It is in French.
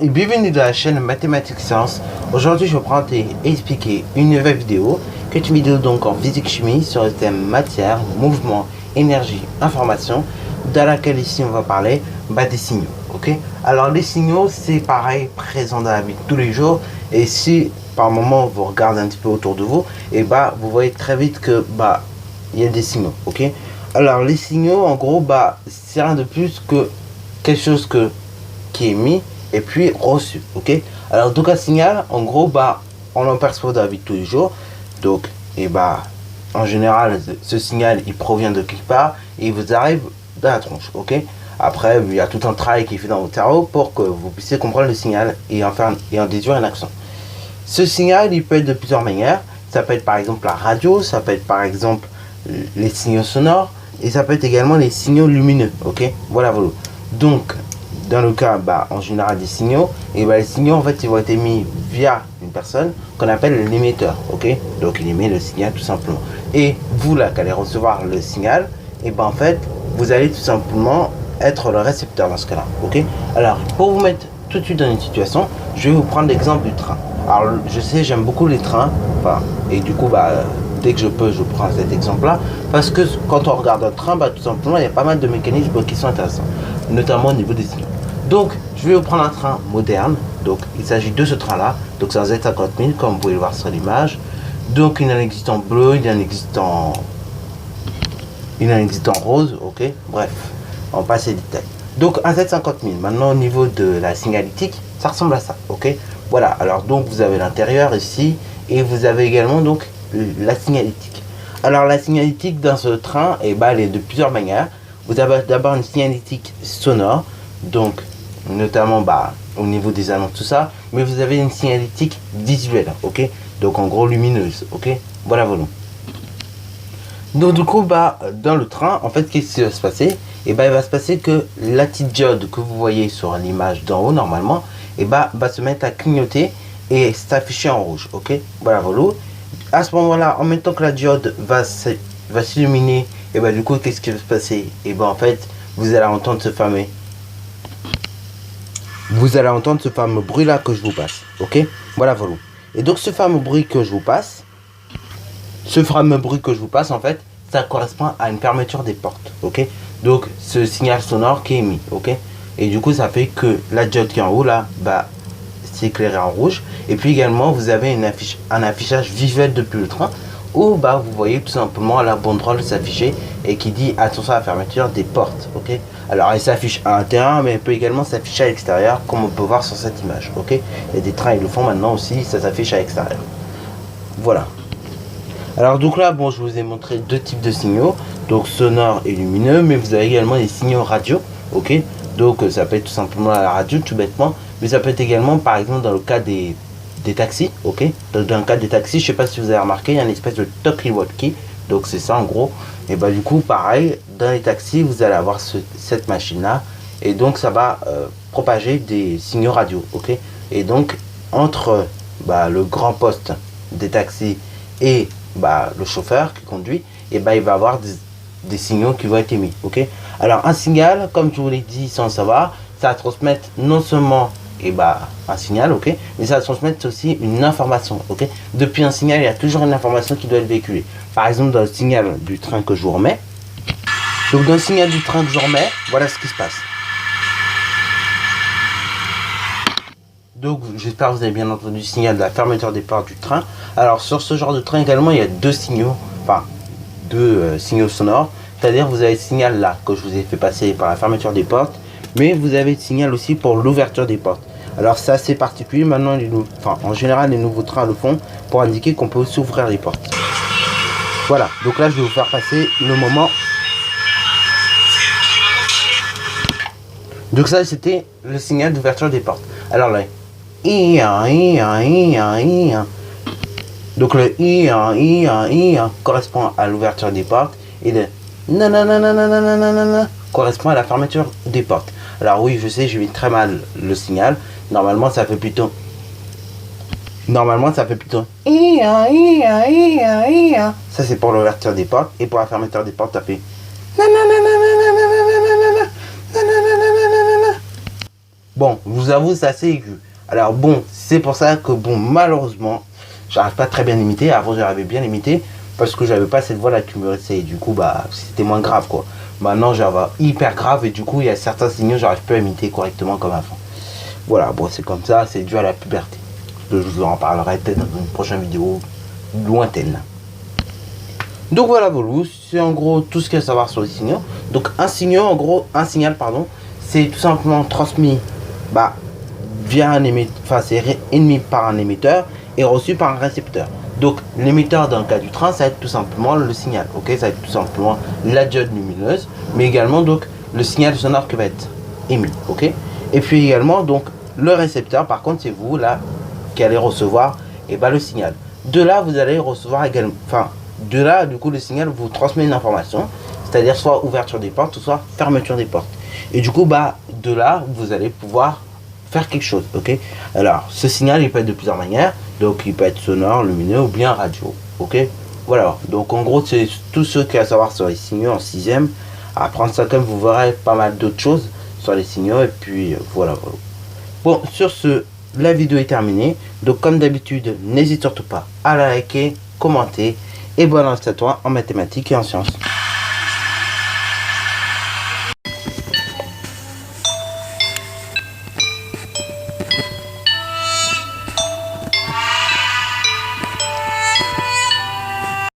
et bienvenue dans la chaîne Mathématiques Sciences. Aujourd'hui, je vais prendre et expliquer une nouvelle vidéo, qui est une vidéo donc en physique-chimie sur le thème matière, mouvement, énergie, information, dans laquelle ici on va parler des signaux. Ok. Alors les signaux, c'est pareil, présent dans la vie de tous les jours, et si par moment vous regardez un petit peu autour de vous, et vous voyez très vite que il y a des signaux. Ok. Alors les signaux, en gros, c'est rien de plus que quelque chose qui est émis et puis reçu. Ok. Alors donc un signal, en gros, on en perçoit dans la vie de tous les jours. Donc en général, ce signal il provient de quelque part et il vous arrive dans la tronche. Ok. Après, il y a tout un travail qui est fait dans votre cerveau pour que vous puissiez comprendre le signal et en déduire une action. Ce signal, il peut être de plusieurs manières. Ça peut être par exemple la radio, ça peut être par exemple les signaux sonores, et ça peut être également les signaux lumineux. Ok. Voilà. Donc dans le cas en général des signaux, et les signaux en fait ils vont être émis via une personne qu'on appelle l'émetteur. Ok. Donc il émet le signal tout simplement, et vous là qui allez recevoir le signal, et en fait vous allez tout simplement être le récepteur dans ce cas là. Ok. Alors pour vous mettre tout de suite dans une situation, je vais vous prendre l'exemple du train. Alors je sais, j'aime beaucoup les trains, et du coup dès que je peux, je prends cet exemple-là, parce que quand on regarde un train, tout simplement, il y a pas mal de mécanismes qui sont intéressants, notamment au niveau des signaux. Donc, je vais vous prendre un train moderne. Donc, il s'agit de ce train-là. Donc, c'est un Z50 000, comme vous pouvez le voir sur l'image. Donc, il en existe en bleu, il en existe en rose, ok. Bref, on passe les détails. Donc, un Z50 000. Maintenant, au niveau de la signalétique, ça ressemble à ça, ok. Voilà. Alors, donc, vous avez l'intérieur ici, et vous avez également donc la signalétique. Alors la signalétique dans ce train, elle est de plusieurs manières. Vous avez d'abord une signalétique sonore, donc notamment au niveau des annonces, tout ça, mais vous avez une signalétique visuelle, ok, donc en gros lumineuse, ok. Voilà. Donc du coup dans le train, en fait, qu'est-ce qui va se passer? Il va se passer que la petite diode que vous voyez sur l'image d'en haut normalement, va se mettre à clignoter et s'afficher en rouge, ok. Voilà. À ce moment-là, en même temps que la diode va s'illuminer, et du coup, qu'est-ce qui va se passer? En fait, vous allez entendre ce fameux bruit-là que je vous passe, ok. Voilà. Et donc, ce fameux bruit que je vous passe, en fait, ça correspond à une fermeture des portes, ok. Donc, ce signal sonore qui est émis, ok. Et du coup, ça fait que la diode qui est en haut, là, s'éclairer en rouge, et puis également vous avez un affichage visuel depuis le train où vous voyez tout simplement la banderole s'afficher et qui dit attention à la fermeture des portes, ok. Alors elle s'affiche à l'intérieur, mais elle peut également s'afficher à l'extérieur, comme on peut voir sur cette image, ok. Il y a des trains, ils le font maintenant aussi, ça s'affiche à l'extérieur. Voilà. Alors donc là, je vous ai montré deux types de signaux, donc sonore et lumineux, mais vous avez également des signaux radio, ok. Donc ça peut être tout simplement la radio, tout bêtement, mais ça peut être également par exemple dans le cas des taxis, ok. Dans le cas des taxis, je sais pas si vous avez remarqué, il y a une espèce de talkie-walkie, donc c'est ça en gros. Et du coup pareil, dans les taxis vous allez avoir cette machine là, et donc ça va propager des signaux radio, ok. Et donc entre le grand poste des taxis et le chauffeur qui conduit, il va avoir des signaux qui vont être émis, ok. Alors un signal, comme je vous l'ai dit sans le savoir, ça va transmettre non seulement un signal, ok, mais ça va transmettre aussi une information, ok. Depuis un signal, il y a toujours une information qui doit être véhiculée. Par exemple, dans le signal du train que je vous remets, donc dans le signal du train que je remets, voilà ce qui se passe. Donc j'espère que vous avez bien entendu le signal de la fermeture des portes du train. Alors sur ce genre de train également, il y a deux signaux sonores. C'est-à-dire vous avez le signal là que je vous ai fait passer par la fermeture des portes, mais vous avez le signal aussi pour l'ouverture des portes. Alors c'est assez particulier, maintenant en général les nouveaux trains le font pour indiquer qu'on peut aussi ouvrir les portes. Voilà, donc là je vais vous faire passer le moment. Donc ça c'était le signal d'ouverture des portes. Alors là, donc le correspond à l'ouverture des portes, et le correspond à la fermeture des portes. Alors oui, je sais, je vis très mal le signal. Normalement ça fait plutôt ça, c'est pour l'ouverture des portes, et pour la fermeture des portes ça fait. Bon, je vous avoue, c'est assez aigu. Alors bon, c'est pour ça que bon, malheureusement, j'arrive pas très bien à imiter. Avant, j'arrivais bien à imiter parce que j'avais pas cette voix là qui me restait. Et du coup, bah, c'était moins grave quoi. Maintenant, j'avais hyper grave et du coup, il y a certains signaux, j'arrive plus à imiter correctement comme avant. Voilà, bon, c'est comme ça, c'est dû à la puberté. Je vous en parlerai peut-être dans une prochaine vidéo lointaine. Donc voilà, Volou, c'est en gros tout ce qu'il y a à savoir sur les signaux. Donc un signal, en gros, un signal, pardon, c'est tout simplement transmis bah, via un émetteur, enfin c'est émis par un émetteur et reçu par un récepteur. Donc l'émetteur dans le cas du train, ça va être tout simplement le signal, ok, ça va être tout simplement la diode lumineuse, mais également donc le signal sonore qui va être émis, ok. Et puis également donc le récepteur, par contre, c'est vous là qui allez recevoir et bah, le signal. De là, vous allez recevoir également, enfin de là, du coup, le signal vous transmet une information, c'est-à-dire soit ouverture des portes, soit fermeture des portes. Et du coup, bah, de là, vous allez pouvoir faire quelque chose, ok. Alors, ce signal, il peut être de plusieurs manières, donc il peut être sonore, lumineux ou bien radio, ok. Voilà, donc en gros, c'est tout ce qu'il y a à savoir sur les signaux en 6ème. À prendre ça comme vous verrez pas mal d'autres choses sur les signaux, et puis voilà, voilà. Bon, sur ce, la vidéo est terminée, donc comme d'habitude, n'hésite surtout pas à la liker, commenter, et bonne année à toi en mathématiques et en sciences.